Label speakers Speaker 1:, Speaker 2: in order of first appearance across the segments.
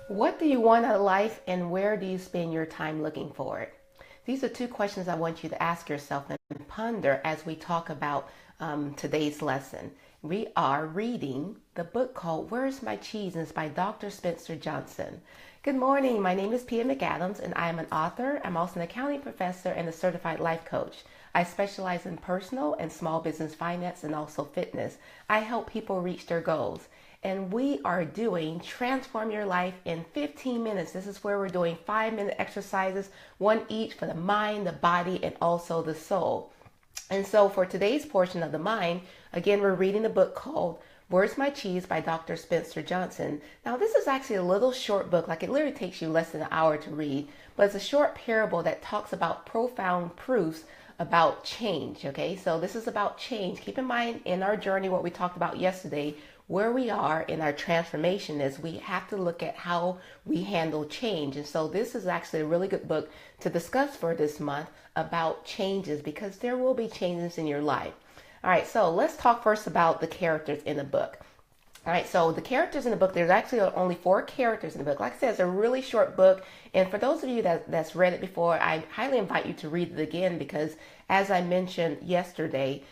Speaker 1: What do you want out of life, and where do you spend your time looking for it? These are two questions I want you to ask yourself and ponder as we talk about today's lesson. We are reading the book called Where's My Cheese? And it's by Dr. Spencer Johnson. Good morning. My name is Pia McAdams, and I am an author. I'm also an accounting professor and a certified life coach. I specialize in personal and small business finance and also fitness. I help people reach their goals. And we are doing Transform Your Life in 15 minutes. This is where we're doing 5-minute exercises, one each for the mind, the body, and also the soul. And so for today's portion of the mind, again, we're reading the book called Where's My Cheese by Dr. Spencer Johnson. Now, this is actually a little short book, like it literally takes you less than an hour to read, but it's a short parable that talks about profound proofs about change. Okay, so this is about change. Keep in mind in our journey, what we talked about yesterday, where we are in our transformation is we have to look at how we handle change. And so this is actually a really good book to discuss for this month about changes, because there will be changes in your life. All right, so let's talk first about the characters in the book. All right, so the characters in the book, there's actually only 4 characters in the book. Like I said, it's a really short book. And for those of you that's read it before, I highly invite you to read it again, because as I mentioned yesterday,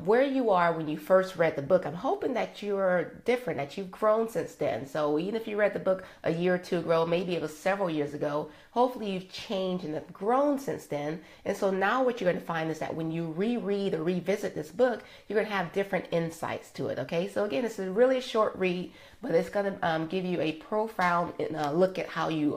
Speaker 1: where you are when you first read the book, I'm hoping that you're different, that you've grown since then. So even if you read the book a year or two ago, maybe it was several years ago, hopefully you've changed and have grown since then. And so now what you're going to find is that when you reread or revisit this book, you're going to have different insights to it. Okay, so again, it's a really short read, but it's going to give you a profound look at how you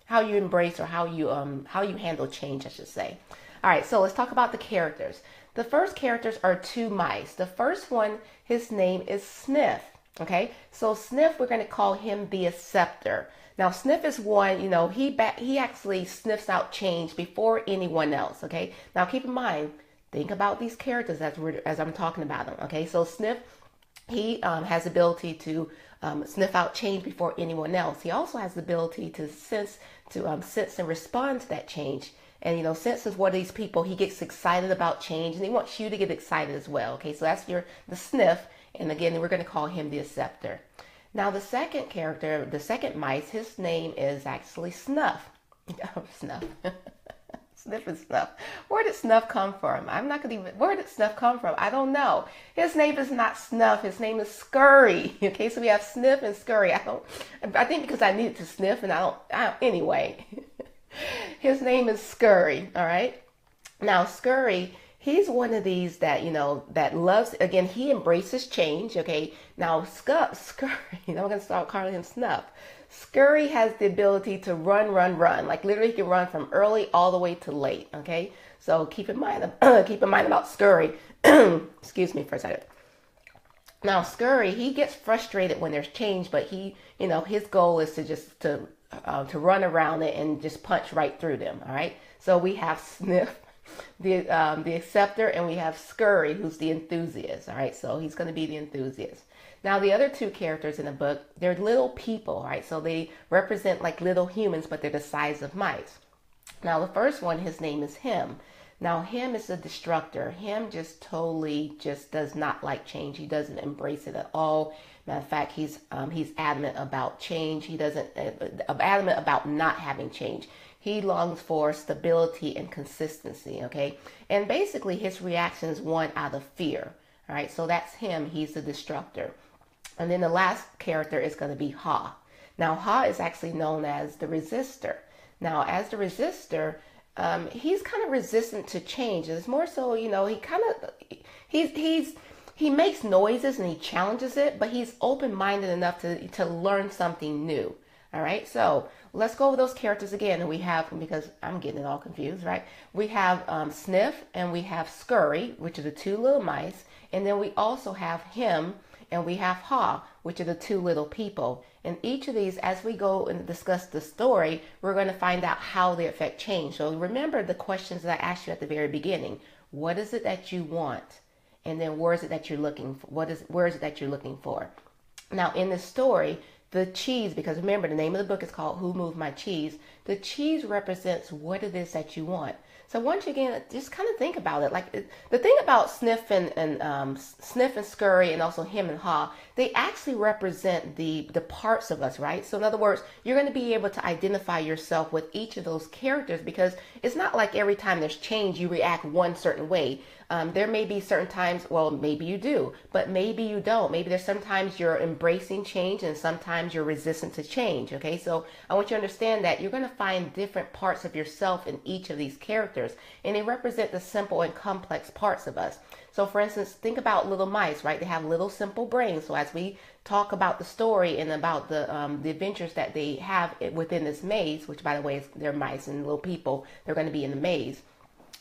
Speaker 1: embrace, or how you handle change, I should say. All right, so let's talk about the characters. The first characters are 2 mice. The first one, his name is Sniff. Okay, so Sniff, we're going to call him the acceptor. Now, Sniff is one, he actually sniffs out change before anyone else. Okay, now keep in mind, think about these characters as I'm talking about them. Okay, so Sniff, he has the ability to sniff out change before anyone else. He also has the ability to sense and respond to that change. And sense is what these people, he gets excited about change, and he wants you to get excited as well. Okay, so that's the Sniff, and again, we're going to call him the acceptor. Now, the second character, the second mice, his name is actually Snuff. Snuff. Sniff and Snuff. Where did Snuff come from? Where did Snuff come from? I don't know. His name is not Snuff. His name is Scurry. Okay, so we have Sniff and Scurry. I think because I needed to sniff, and anyway. His name is Scurry. All right. Now, Scurry, he's one of these that, that loves, again, he embraces change. Okay. Now, Scurry, I'm going to start calling him Snuff. Scurry has the ability to run. Like literally, he can run from early all the way to late. Okay. So keep in mind about Scurry. Excuse me for a second. Now, Scurry, he gets frustrated when there's change, but his goal is to run around it and just punch right through them. All right. So we have Sniff, the acceptor, and we have Scurry, who's the enthusiast. All right. So he's going to be the enthusiast. Now, the other 2 characters in the book, they're little people. All right. So they represent like little humans, but they're the size of mice. Now, the first one, his name is Him. Now, Him is a destructor. Him just totally does not like change. He doesn't embrace it at all. Matter of fact, he's adamant about change. He doesn't adamant about not having change. He longs for stability and consistency. Okay, and basically his reaction is one out of fear. All right, so that's Him. He's the destructor. And then the last character is going to be Ha. Now, Ha is actually known as the resistor. Now, as the resistor, he's kind of resistant to change. It's more so, he makes noises and he challenges it, but he's open-minded enough to learn something new. All right, so let's go over those characters again. And we have, because I'm getting it all confused, right? We have Sniff and we have Scurry, which are the 2 little mice. And then we also have Him and we have Ha, which are the 2 little people. And each of these, as we go and discuss the story, we're going to find out how they affect change. So remember the questions that I asked you at the very beginning. What is it that you want? And then where is it that you're looking for? Where is it that you're looking for? Now, in the story, the cheese, because remember, the name of the book is called Who Moved My Cheese? The cheese represents what it is that you want. So once again, just kind of think about it. The thing about sniff and sniff and scurry, and also him and ha, they actually represent the parts of us, right? So in other words, you're going to be able to identify yourself with each of those characters, because it's not like every time there's change you react one certain way. There may be certain times, well, maybe you do, but maybe you don't. Maybe there's sometimes you're embracing change and sometimes you're resistant to change. Okay, so I want you to understand that you're going to find different parts of yourself in each of these characters, and they represent the simple and complex parts of us. So for instance, think about little mice, right? They have little simple brains. So as we talk about the story and about the adventures that they have within this maze, which by the way is they're mice and little people, they're going to be in the maze.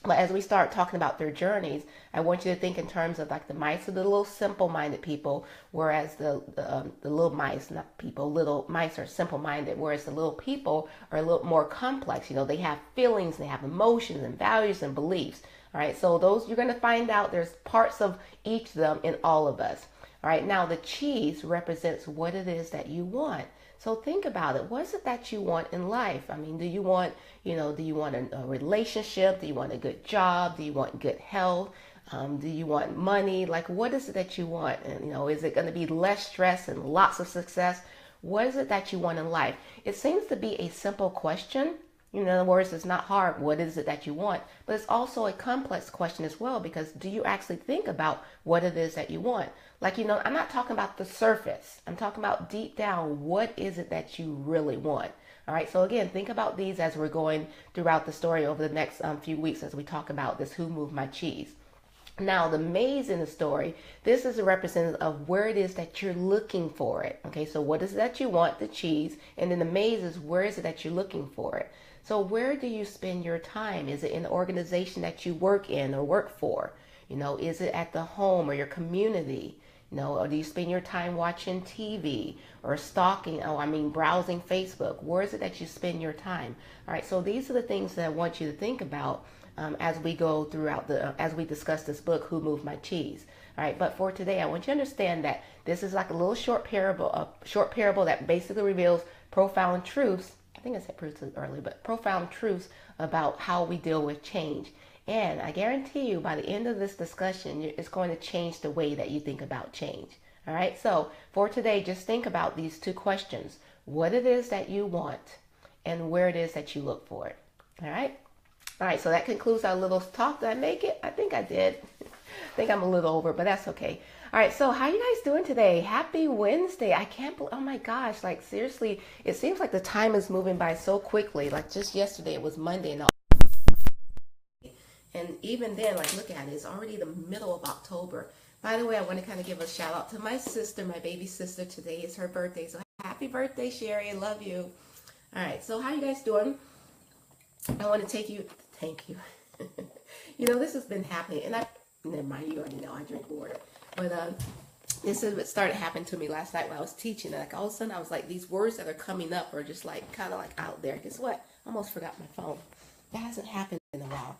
Speaker 1: But as we start talking about their journeys, I want you to think in terms of like the mice are the little simple-minded people, whereas the little mice, not people, little mice are simple-minded, whereas the little people are a little more complex. You know, they have feelings, they have emotions and values and beliefs. All right, so those you're going to find out there's parts of each of them in all of us. All right, now the cheese represents what it is that you want. So think about it. What is it that you want in life? I mean, do you want a relationship? Do you want a good job? Do you want good health? Do you want money? Like, what is it that you want? And, is it going to be less stress and lots of success? What is it that you want in life? It seems to be a simple question. In other words, it's not hard. What is it that you want? But it's also a complex question as well, because do you actually think about what it is that you want? Like, I'm not talking about the surface. I'm talking about deep down, what is it that you really want? All right. So again, think about these as we're going throughout the story over the next few weeks as we talk about this Who Moved My Cheese. Now, the maze in the story, this is a representative of where it is that you're looking for it. Okay, so what is it that you want, the cheese, and then the maze is where is it that you're looking for it. So where do you spend your time? Is it in the organization that you work in or work for? Is it at the home or your community? Or do you spend your time watching TV or stalking, browsing Facebook? Where is it that you spend your time? All right, so these are the things that I want you to think about as we go throughout as we discuss this book, Who Moved My Cheese? All right, but for today, I want you to understand that this is like a little short parable that basically reveals profound truths. I think I said truths earlier, but profound truths about how we deal with change. And I guarantee you, by the end of this discussion, it's going to change the way that you think about change. All right, so for today, just think about these two questions: what it is that you want, and where it is that you look for it. All right. All right, so that concludes our little talk. Did I make it? I think I did. I think I'm a little over, but that's okay. All right, so how you guys doing today? Happy Wednesday. I can't believe, oh my gosh, like seriously, it seems like the time is moving by so quickly. Like just yesterday it was Monday and even then, like look at it, it's already the middle of October. By the way, I want to kind of give a shout out to my sister, my baby sister. Today is her birthday, so happy birthday, Sherry. I love you. All right, so how you guys doing? I want to thank you. This has been happening, and never mind, you already know I drink water. But this is what started happening to me last night when I was teaching. And like all of a sudden, I was like, these words that are coming up are just like kind of like out there. Guess what? I almost forgot my phone. That hasn't happened in a while.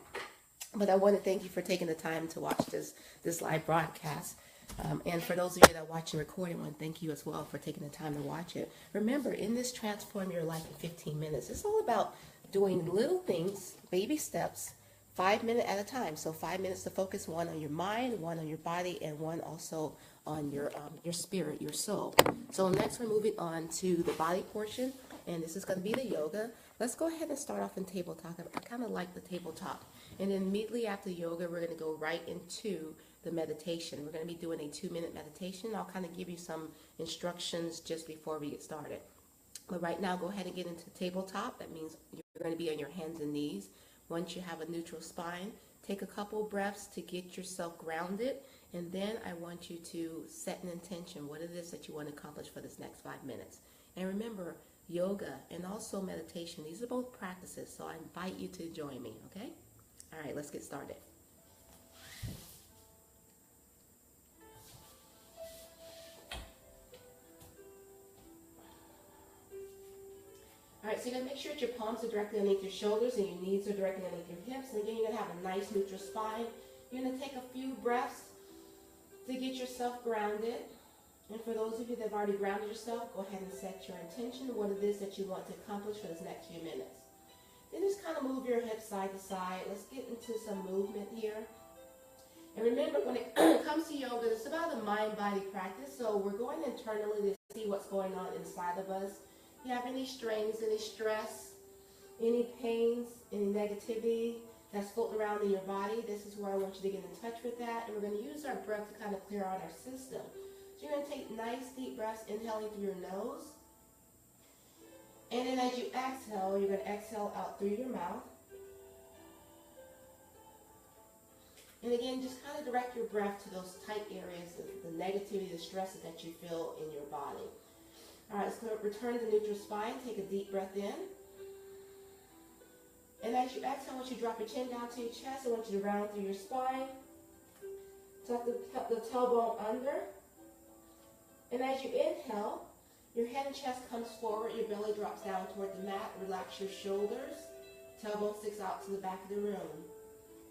Speaker 1: But I want to thank you for taking the time to watch this live broadcast. And for those of you that are watching recording, I want to thank you as well for taking the time to watch it. Remember, in this Transform Your Life in 15 Minutes, it's all about doing little things, baby steps, 5 minutes at a time. So 5 minutes to focus, one on your mind, one on your body, and one also on your spirit, your soul. So next we're moving on to the body portion, and this is going to be the yoga. Let's go ahead and start off in tabletop. I kind of like the tabletop. And then immediately after yoga, we're going to go right into the meditation. We're going to be doing a 2-minute meditation. I'll kind of give you some instructions just before we get started. But right now, go ahead and get into tabletop. That means you're going to be on your hands and knees. Once you have a neutral spine, take a couple breaths to get yourself grounded. And then I want you to set an intention, what it is that you want to accomplish for this next 5 minutes. And remember, yoga and also meditation, these are both practices. So I invite you to join me, okay? All right, let's get started. All right, so you're going to make sure that your palms are directly underneath your shoulders and your knees are directly underneath your hips. And again, you're going to have a nice neutral spine. You're going to take a few breaths to get yourself grounded. And for those of you that have already grounded yourself, go ahead and set your intention, what it is that you want to accomplish for this next few minutes. And just kind of move your hips side to side. Let's get into some movement here. And remember, when it comes to yoga, it's about a mind-body practice. So we're going internally to see what's going on inside of us. If you have any strains, any stress, any pains, any negativity that's floating around in your body, this is where I want you to get in touch with that. And we're going to use our breath to kind of clear out our system. So you're going to take nice deep breaths, inhaling through your nose. And then as you exhale, you're going to exhale out through your mouth. And again, just kind of direct your breath to those tight areas, the negativity, the stresses that you feel in your body. All right, so return to neutral spine. Take a deep breath in. And as you exhale, I want you to drop your chin down to your chest. I want you to round through your spine. Tuck the tailbone under. And as you inhale, your head and chest comes forward. Your belly drops down toward the mat. Relax your shoulders. Tailbone sticks out to the back of the room.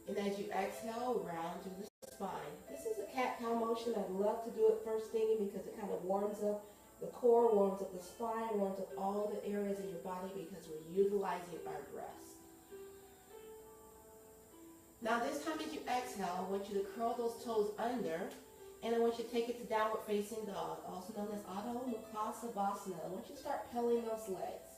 Speaker 1: And as you exhale, round through the spine. This is a cat-cow motion. I love to do it first thing because it kind of warms up the core, warms up the spine, warms up all the areas in your body because we're utilizing our breaths. Now this time as you exhale, I want you to curl those toes under, and I want you to take it to downward facing dog, also known as Adho Mukha Savasana. I want you to start pedaling those legs.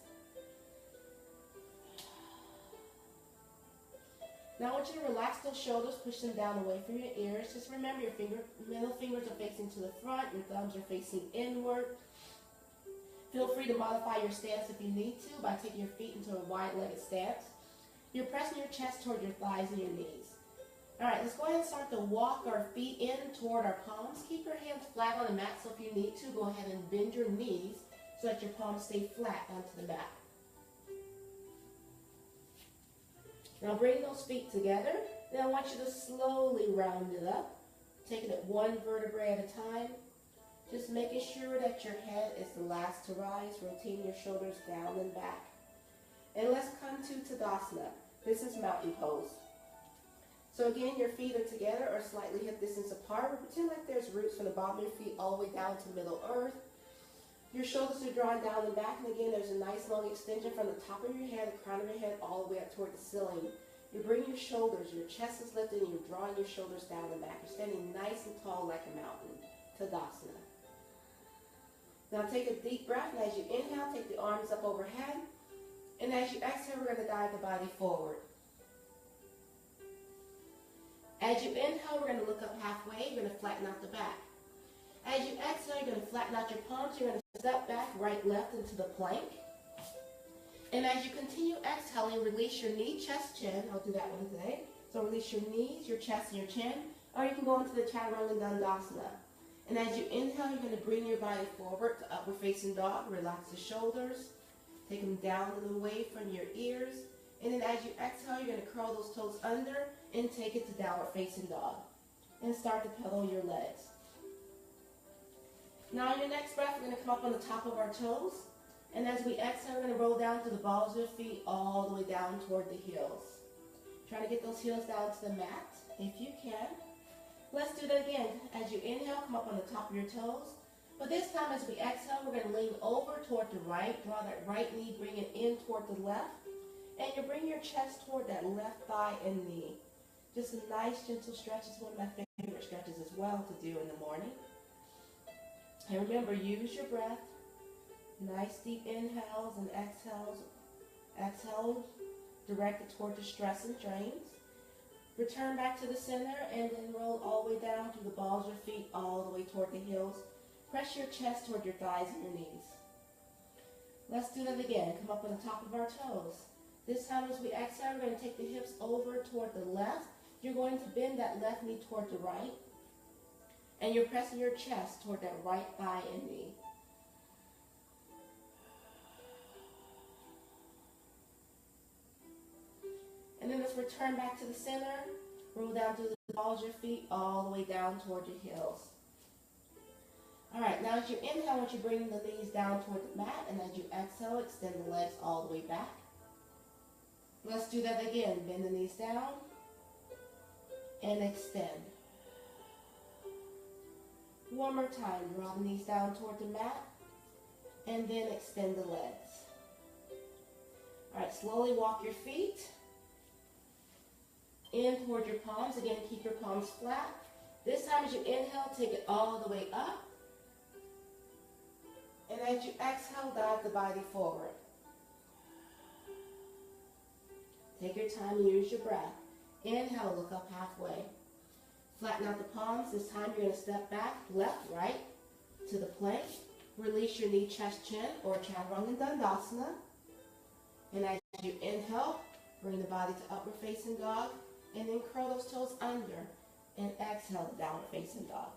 Speaker 1: Now I want you to relax those shoulders, push them down away from your ears. Just remember your middle fingers are facing to the front, your thumbs are facing inward. Feel free to modify your stance if you need to by taking your feet into a wide-legged stance. You're pressing your chest toward your thighs and your knees. All right, let's go ahead and start to walk our feet in toward our palms. Keep your hands flat on the mat, so if you need to, go ahead and bend your knees so that your palms stay flat onto the mat. Now bring those feet together. Then I want you to slowly round it up, taking it one vertebrae at a time. Just making sure that your head is the last to rise, rotating your shoulders down and back. And let's come to Tadasana. This is mountain pose. So again, your feet are together or slightly hip distance apart. But pretend like there's roots from the bottom of your feet all the way down to middle earth. Your shoulders are drawn down and back, and again, there's a nice long extension from the top of your head, the crown of your head, all the way up toward the ceiling. You bring your shoulders, your chest is lifted, and you're drawing your shoulders down and back. You're standing nice and tall like a mountain. Tadasana. Now take a deep breath, and as you inhale, take the arms up overhead. And as you exhale, we're going to dive the body forward. As you inhale, we're going to look up halfway. You're going to flatten out the back. As you exhale, you're going to flatten out your palms. You're going to step back, right, left into the plank. And as you continue exhaling, release your knee, chest, chin. I'll do that one today. So release your knees, your chest, and your chin. Or you can go into the Chaturanga Dandasana. And as you inhale, you're going to bring your body forward to upward facing dog. Relax the shoulders. Take them down and away from your ears. And then as you exhale, you're going to curl those toes under and take it to downward facing dog. And start to pedal your legs. Now on your next breath, we're going to come up on the top of our toes. And as we exhale, we're going to roll down to the balls of your feet all the way down toward the heels. Try to get those heels down to the mat if you can. Let's do that again. As you inhale, come up on the top of your toes. But this time as we exhale, we're going to lean over toward the right. Draw that right knee, bring it in toward the left. And you bring your chest toward that left thigh and knee. Just a nice gentle stretch. It's one of my favorite stretches as well to do in the morning. And remember, use your breath. Nice deep inhales and exhales. Exhale directed toward the stress and drains. Return back to the center and then roll all the way down through the balls of your feet all the way toward the heels. Press your chest toward your thighs and your knees. Let's do that again. Come up on the top of our toes. This time as we exhale, we're going to take the hips over toward the left. You're going to bend that left knee toward the right. And you're pressing your chest toward that right thigh and knee. And then let's return back to the center. Roll down through the balls of your feet all the way down toward your heels. All right, now as you inhale, I want you to bring the knees down toward the mat. And as you exhale, extend the legs all the way back. Let's do that again. Bend the knees down and extend. One more time. Draw the knees down toward the mat and then extend the legs. All right, slowly walk your feet in toward your palms. Again, keep your palms flat. This time as you inhale, take it all the way up. And as you exhale, dive the body forward. Take your time and use your breath. Inhale, look up halfway. Flatten out the palms. This time you're going to step back, left, right, to the plank. Release your knee, chest, chin, or Chaturanga Dandasana. And as you inhale, bring the body to upward facing dog. And then curl those toes under. And exhale, downward facing dog.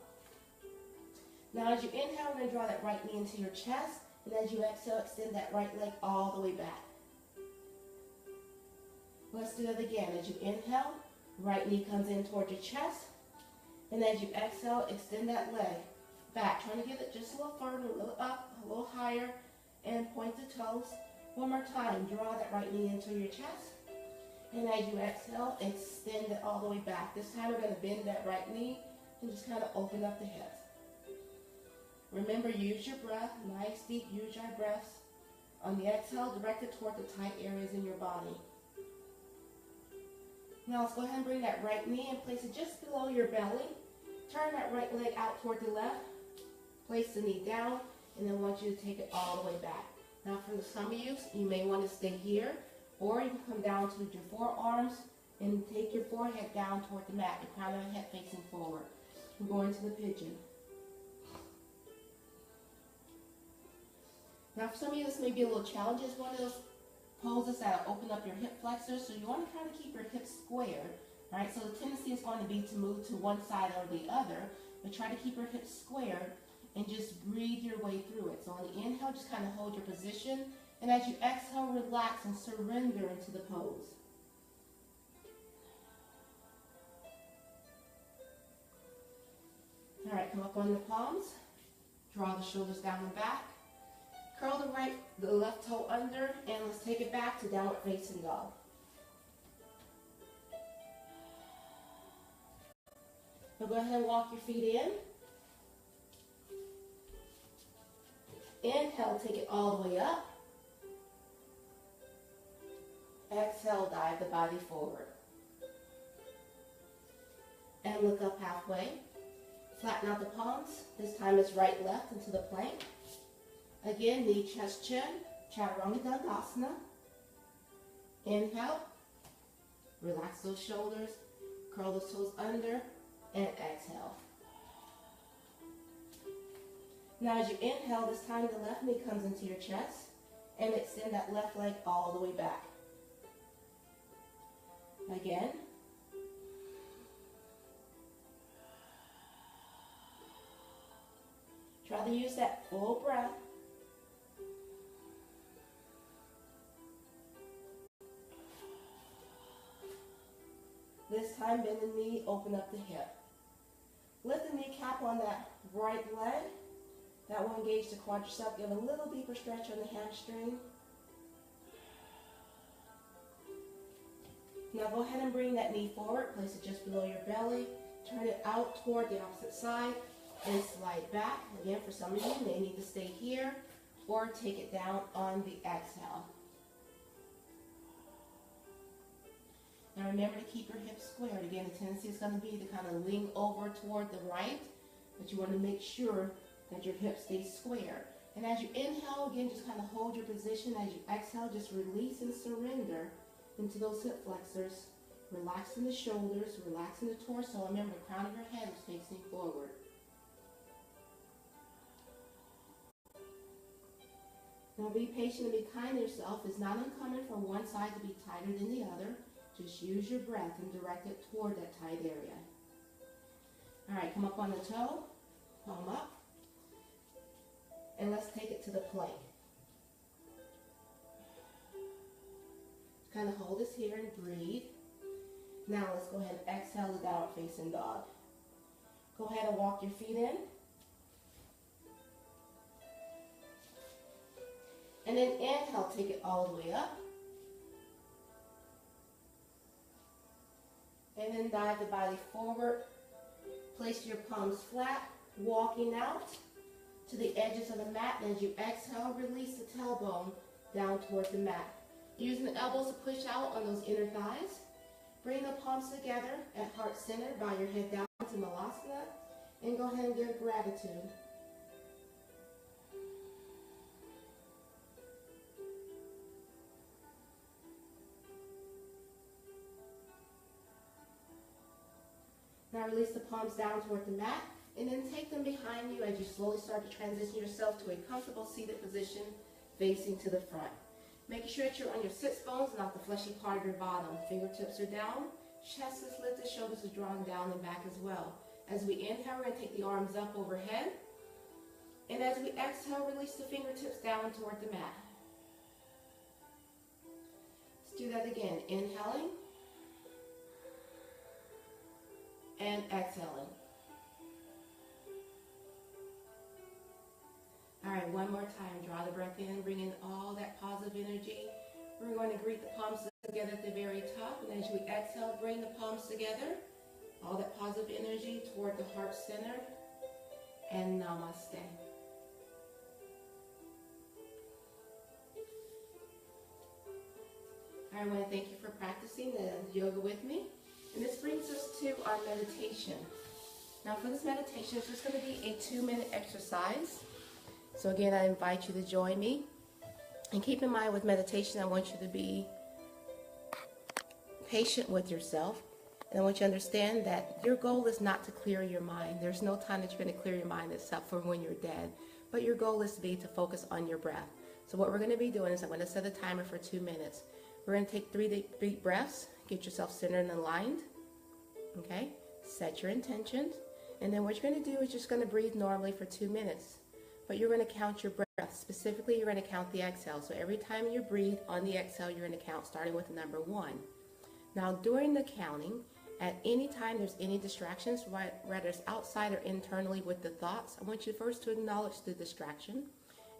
Speaker 1: Now as you inhale, we're going to draw that right knee into your chest. And as you exhale, extend that right leg all the way back. Let's do that again. As you inhale, right knee comes in toward your chest. And as you exhale, extend that leg back. Trying to get it just a little further, a little up, a little higher. And point the toes. One more time. Draw that right knee into your chest. And as you exhale, extend it all the way back. This time we're going to bend that right knee and just kind of open up the hips. Remember, use your breath. Nice, deep, use your breaths. On the exhale, direct it toward the tight areas in your body. Now let's go ahead and bring that right knee and place it just below your belly. Turn that right leg out toward the left. Place the knee down, and then I want you to take it all the way back. Now for some of you, you may want to stay here, or you can come down to your forearms and take your forehead down toward the mat, the crown of the head facing forward. We're going to the pigeon. Now for some of you, this may be a little challenging. It's one of those poses that open up your hip flexors, so you want to try to keep your hips squared. All right, so the tendency is going to be to move to one side or the other, but try to keep your hips squared and just breathe your way through it. So on the inhale, just kind of hold your position, and as you exhale, relax and surrender into the pose. All right, come up on the palms, draw the shoulders down and back. Curl the left toe under, and let's take it back to downward facing dog. Now go ahead and walk your feet in. Inhale, take it all the way up. Exhale, dive the body forward. And look up halfway. Flatten out the palms. This time it's right, left into the plank. Again, knee, chest, chin, Chaturanga Dandasana. Inhale, relax those shoulders, curl those toes under, and exhale. Now as you inhale, this time the left knee comes into your chest, and extend that left leg all the way back. Again. Try to use that full breath. This time, bend the knee, open up the hip. Lift the kneecap on that right leg. That will engage the quadricep. Give a little deeper stretch on the hamstring. Now go ahead and bring that knee forward. Place it just below your belly. Turn it out toward the opposite side and slide back. Again, for some of you, you may need to stay here or take it down on the exhale. Now remember to keep your hips squared. Again, the tendency is going to be to kind of lean over toward the right, but you want to make sure that your hips stay square. And as you inhale, again, just kind of hold your position. As you exhale, just release and surrender into those hip flexors. Relaxing the shoulders, relaxing the torso. Remember, the crown of your head is facing forward. Now be patient and be kind to yourself. It's not uncommon for one side to be tighter than the other. Just use your breath and direct it toward that tight area. All right, come up on the toe, palm up, and let's take it to the plank. Kind of hold this here and breathe. Now let's go ahead and exhale the downward facing dog. Go ahead and walk your feet in. And then inhale, take it all the way up. And then dive the body forward. Place your palms flat, walking out to the edges of the mat. And as you exhale, release the tailbone down toward the mat. Using the elbows to push out on those inner thighs. Bring the palms together at heart center. Bow your head down to Malasana. And go ahead and give gratitude. Now release the palms down toward the mat. And then take them behind you as you slowly start to transition yourself to a comfortable seated position facing to the front. Making sure that you're on your sits bones, not the fleshy part of your bottom. Fingertips are down, chest is lifted, shoulders are drawn down and back as well. As we inhale, we're going to take the arms up overhead. And as we exhale, release the fingertips down toward the mat. Let's do that again. Inhaling and exhaling. All right, one more time. Draw the breath in, bring in all that positive energy. We're going to greet the palms together at the very top. And as we exhale, bring the palms together. All that positive energy toward the heart center. And namaste. I want to thank you for practicing the yoga with me. And this brings us to our meditation. Now for this meditation, it's just going to be a 2-minute exercise. So again, I invite you to join me. And keep in mind with meditation, I want you to be patient with yourself. And I want you to understand that your goal is not to clear your mind. There's no time that you're going to clear your mind except for when you're dead. But your goal is to focus on your breath. So what we're going to be doing is I'm going to set a timer for 2 minutes. We're going to take 3 deep breaths. Get yourself centered and aligned. Okay? Set your intentions. And then what you're going to do is just going to breathe normally for 2 minutes. But you're going to count your breath. Specifically, you're going to count the exhale. So every time you breathe on the exhale, you're going to count starting with the number 1. Now, during the counting, at any time there's any distractions, whether it's outside or internally with the thoughts, I want you first to acknowledge the distraction.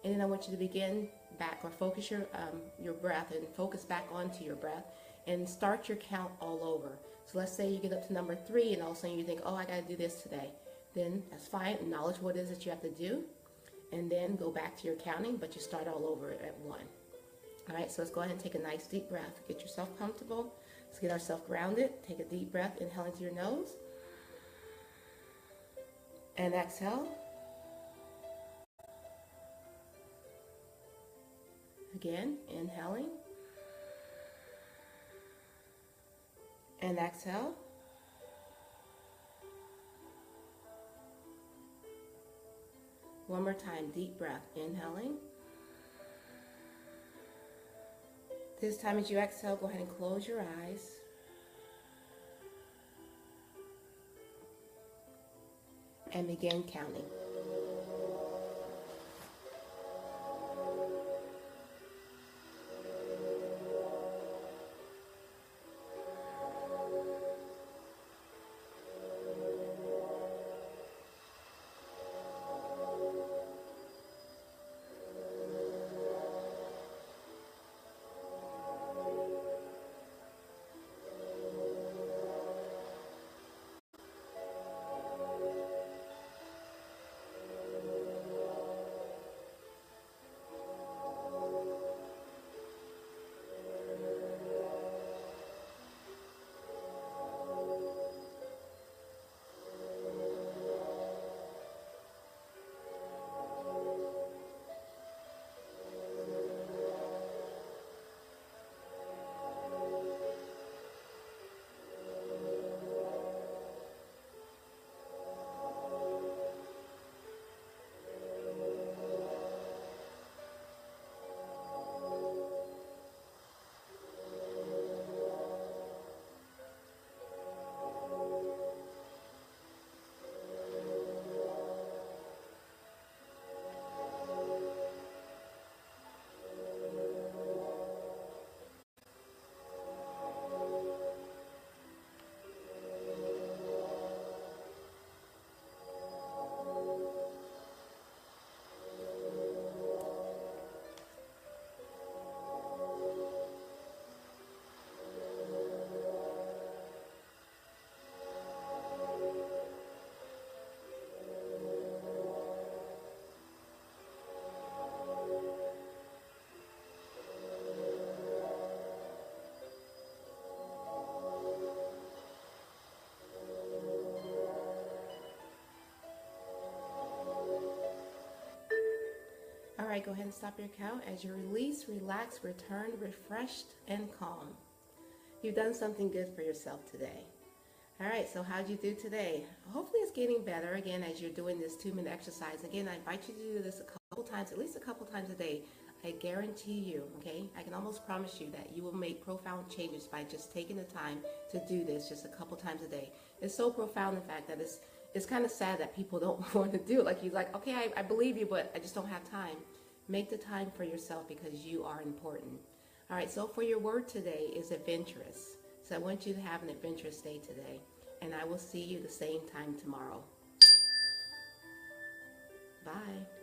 Speaker 1: And then I want you to begin back or focus your breath and focus back onto your breath and start your count all over. So let's say you get up to number 3 and all of a sudden you think, oh, I got to do this today. Then that's fine. Acknowledge what it is that you have to do. And then go back to your counting, but you start all over at 1. All right, so let's go ahead and take a nice deep breath. Get yourself comfortable. Let's get ourselves grounded. Take a deep breath, inhale into your nose. And exhale. Again, inhaling. And exhale. One more time, deep breath, inhaling. This time as you exhale, go ahead and close your eyes. And begin counting. right, go ahead and stop your count. As you release, relax, return, refreshed, and calm. You've done something good for yourself today. All right, so how'd you do today? Hopefully it's getting better. Again, as you're doing this 2-minute exercise. Again, I invite you to do this a couple times, at least a couple times a day. I guarantee you, okay? I can almost promise you that you will make profound changes by just taking the time to do this just a couple times a day. It's so profound, in fact, that it's kind of sad that people don't want to do it. Like, you're like, okay, I believe you, but I just don't have time. Make the time for yourself because you are important. All right, so for your word today is adventurous. So I want you to have an adventurous day today. And I will see you the same time tomorrow. Bye.